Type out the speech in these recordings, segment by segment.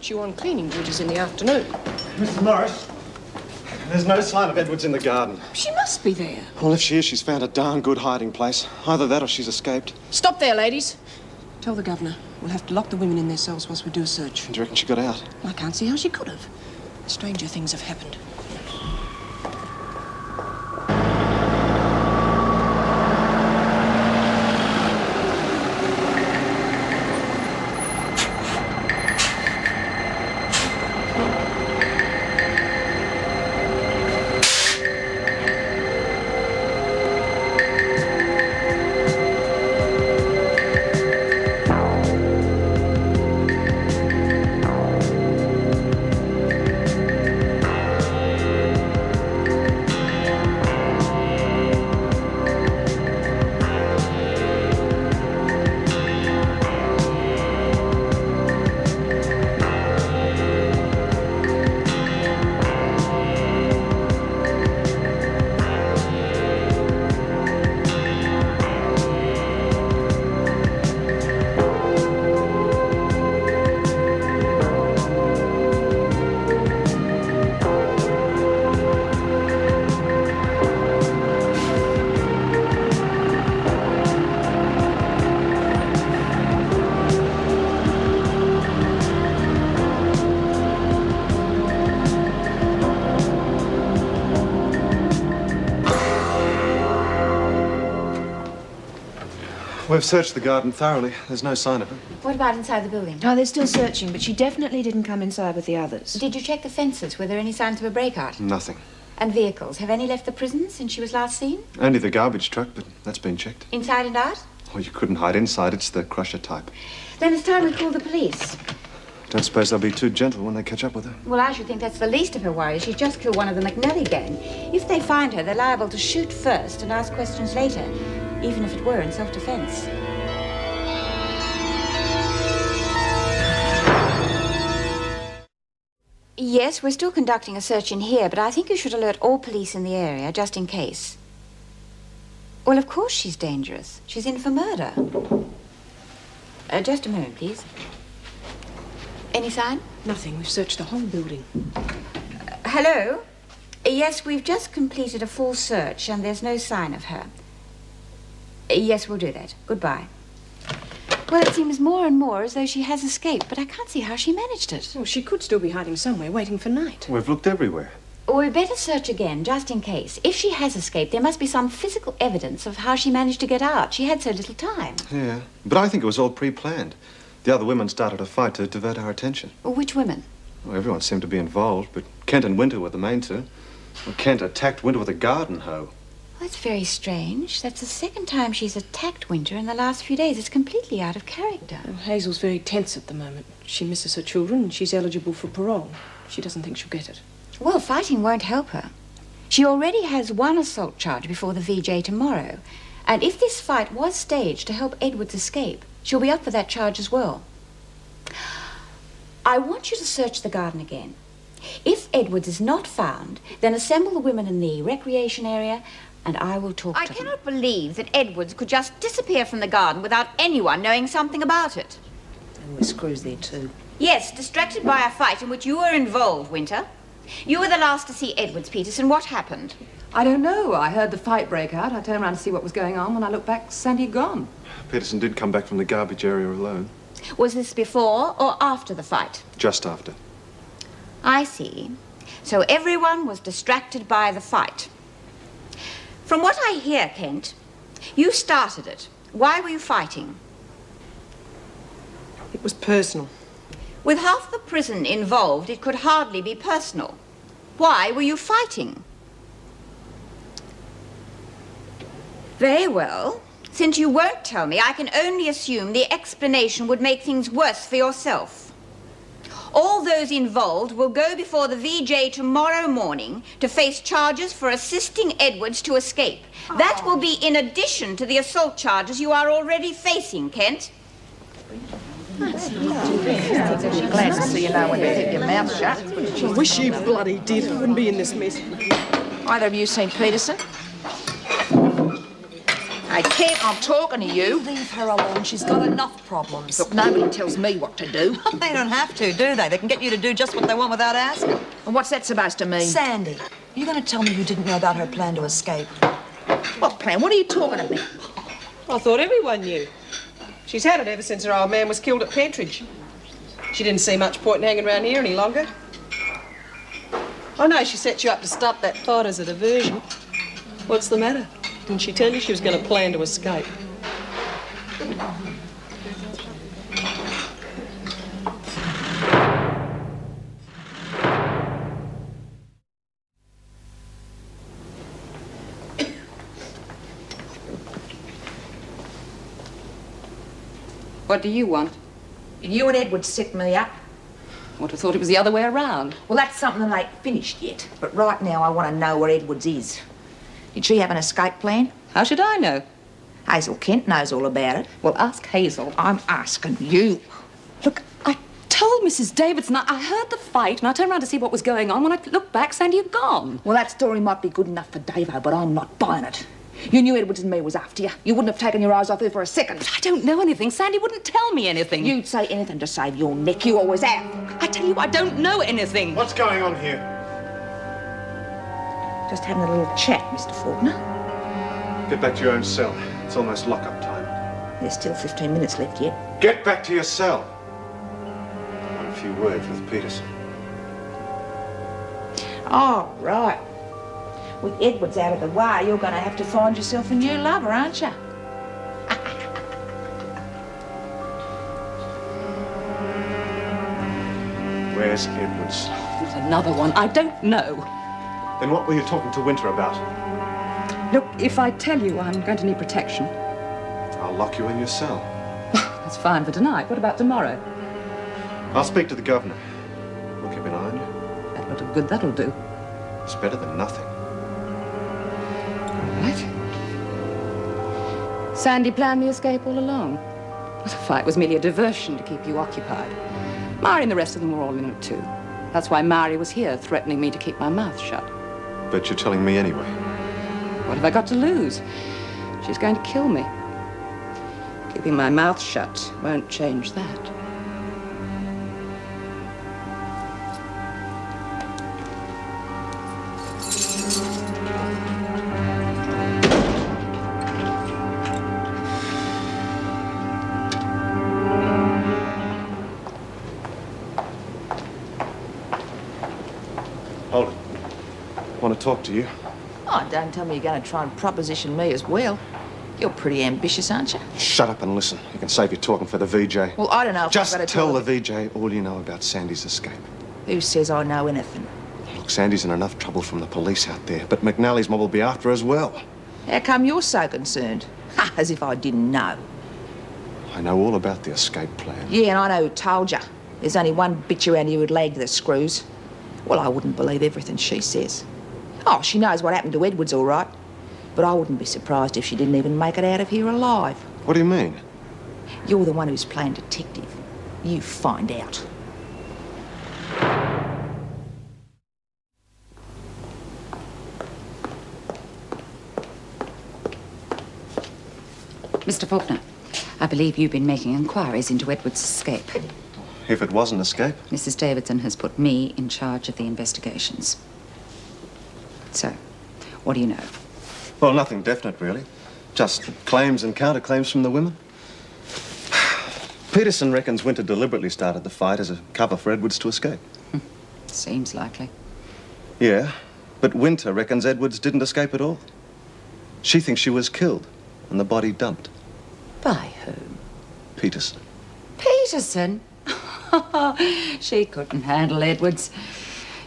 put you on cleaning duties in the afternoon. Mrs. Morris, there's no sign of Edwards in the garden. She must be there. Well, if she is, she's found a darn good hiding place. Either that or she's escaped. Stop there, ladies. Tell the governor we'll have to lock the women in their cells whilst we do a search. Do you reckon she got out? I can't see how she could have. Stranger things have happened. We've searched the garden thoroughly. There's no sign of her. What about inside the building? Oh, they're still searching, but she definitely didn't come inside with the others. Did you check the fences? Were there any signs of a breakout? Nothing. And vehicles? Have any left the prison since she was last seen? Only the garbage truck, but that's been checked. Inside and out? Oh, you couldn't hide inside. It's the crusher type. Then it's time we called the police. Don't suppose they'll be too gentle when they catch up with her. Well, I should think that's the least of her worries. She's just killed one of the McNally gang. If they find her, they're liable to shoot first and ask questions later, even if it were in self-defense. Yes, we're still conducting a search in here, but I think you should alert all police in the area, just in case. Well, of course she's dangerous. She's in for murder. Just a moment, please. Any sign? Nothing. We've searched the whole building. Hello? Yes, we've just completed a full search, and there's no sign of her. Yes, we'll do that. Goodbye. Well, it seems more and more as though she has escaped, but I can't see how she managed it. Well, she could still be hiding somewhere, waiting for night. We've looked everywhere. Well, we'd better search again, just in case. If she has escaped, there must be some physical evidence of how she managed to get out. She had so little time. Yeah, but I think it was all pre-planned. The other women started a fight to divert our attention. Well, which women? Well, everyone seemed to be involved, but Kent and Winter were the main two. Well, Kent attacked Winter with a garden hoe. Well, that's very strange. That's the second time she's attacked Winter in the last few days. It's completely out of character. Well, Hazel's very tense at the moment. She misses her children and she's eligible for parole. She doesn't think she'll get it. Well, fighting won't help her. She already has one assault charge before the VJ tomorrow. And if this fight was staged to help Edwards escape, she'll be up for that charge as well. I want you to search the garden again. If Edwards is not found, then assemble the women in the recreation area and I will talk to them. I cannot believe that Edwards could just disappear from the garden without anyone knowing something about it. And Miss Screws there too. Yes, distracted by a fight in which you were involved, Winter. You were the last to see Edwards, Peterson. What happened? I don't know. I heard the fight break out. I turned around to see what was going on. When I looked back, Sandy had gone. Peterson did come back from the garbage area alone. Was this before or after the fight? Just after. I see. So everyone was distracted by the fight. From what I hear, Kent, you started it. Why were you fighting? It was personal. With half the prison involved, it could hardly be personal. Why were you fighting? Very well. Since you won't tell me, I can only assume the explanation would make things worse for yourself. All those involved will go before the VJ tomorrow morning to face charges for assisting Edwards to escape. That will be in addition to the assault charges you are already facing, Kent. Glad to see you now when you keep your mouth shut. I wish you bloody did. I wouldn't be in this mess. Either of you seen Peterson? Hey, Kent, I'm talking to you. Leave her alone. She's got enough problems. Look, nobody tells me what to do. They don't have to, do they? They can get you to do just what they want without asking. And what's that supposed to mean? Sandy, are you going to tell me you didn't know about her plan to escape? What plan? What are you talking about? I thought everyone knew. She's had it ever since her old man was killed at Pentridge. She didn't see much point in hanging around here any longer. I know she set you up to stop that fight as a diversion. What's the matter? Didn't she tell you she was going to plan to escape? What do you want? You and Edward set me up. I would have thought it was the other way around. Well, that's something that ain't finished yet. But right now, I want to know where Edwards is. Did she have an escape plan? How should I know? Hazel Kent knows all about it. Well, ask Hazel. I'm asking you. Look, I told Mrs. Davidson I heard the fight and I turned around to see what was going on. When I looked back, Sandy had gone. Well, that story might be good enough for Davo, but I'm not buying it. You knew Edwards and me was after you. You wouldn't have taken your eyes off her for a second. I don't know anything. Sandy wouldn't tell me anything. You'd say anything to save your neck. You always have. I tell you, I don't know anything. What's going on here? Just having a little chat, Mr. Faulkner. Get back to your own cell. It's almost lock-up time. There's still 15 minutes left yet. Get back to your cell. I want a few words with Peterson. Oh, right. With Edwards out of the way, you're going to have to find yourself a new lover, aren't you? Where's Edwards? There's another one. I don't know. Then what were you talking to Winter about? Look, if I tell you, I'm going to need protection. I'll lock you in your cell. That's fine for tonight. What about tomorrow? I'll speak to the governor. We'll keep an eye on you. That lot of good that'll do. It's better than nothing. What? Sandy planned the escape all along. The fight was merely a diversion to keep you occupied. Mari and the rest of them were all in it too. That's why Mari was here, threatening me to keep my mouth shut. But you're telling me anyway. What have I got to lose? She's going to kill me. Keeping my mouth shut won't change that. Hold it. I want to talk to you. Oh, don't tell me you're going to try and proposition me as well. You're pretty ambitious, aren't you? Shut up and listen. You can save your talking for the VJ. Well, I don't know if Just I've got to tell talk. the VJ all you know about Sandy's escape. Who says I know anything? Look, Sandy's in enough trouble from the police out there, but McNally's mob will be after her as well. How come you're so concerned? Ha, as if I didn't know. I know all about the escape plan. Yeah, and I know who told you. There's only one bitch around here who'd lag the screws. Well, I wouldn't believe everything she says. Oh, she knows what happened to Edwards, all right. But I wouldn't be surprised if she didn't even make it out of here alive. What do you mean? You're the one who's playing detective. You find out. Mr. Faulkner, I believe you've been making inquiries into Edward's escape. If it wasn't escape? Mrs. Davidson has put me in charge of the investigations. So, what do you know? Well, nothing definite, really. Just claims and counterclaims from the women. Peterson reckons Winter deliberately started the fight as a cover for Edwards to escape. Seems likely. Yeah, but Winter reckons Edwards didn't escape at all. She thinks she was killed and the body dumped. By whom? Peterson. Peterson? She couldn't handle Edwards.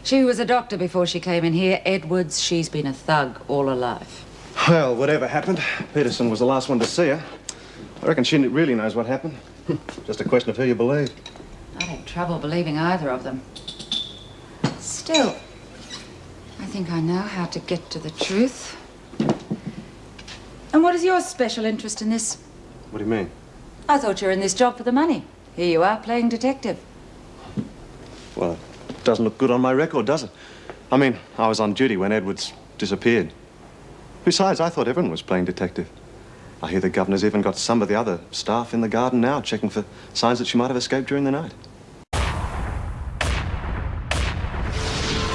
She was a doctor before she came in here. Edwards, she's been a thug all her life. Well, whatever happened, Peterson was the last one to see her. I reckon she really knows what happened. Just a question of who you believe. I had trouble believing either of them. Still, I think I know how to get to the truth. And what is your special interest in this? What do you mean? I thought you were in this job for the money. Here you are, playing detective. Well, it doesn't look good on my record, does it? I mean, I was on duty when Edwards disappeared. Besides, I thought everyone was playing detective. I hear the governor's even got some of the other staff in the garden now, checking for signs that she might have escaped during the night.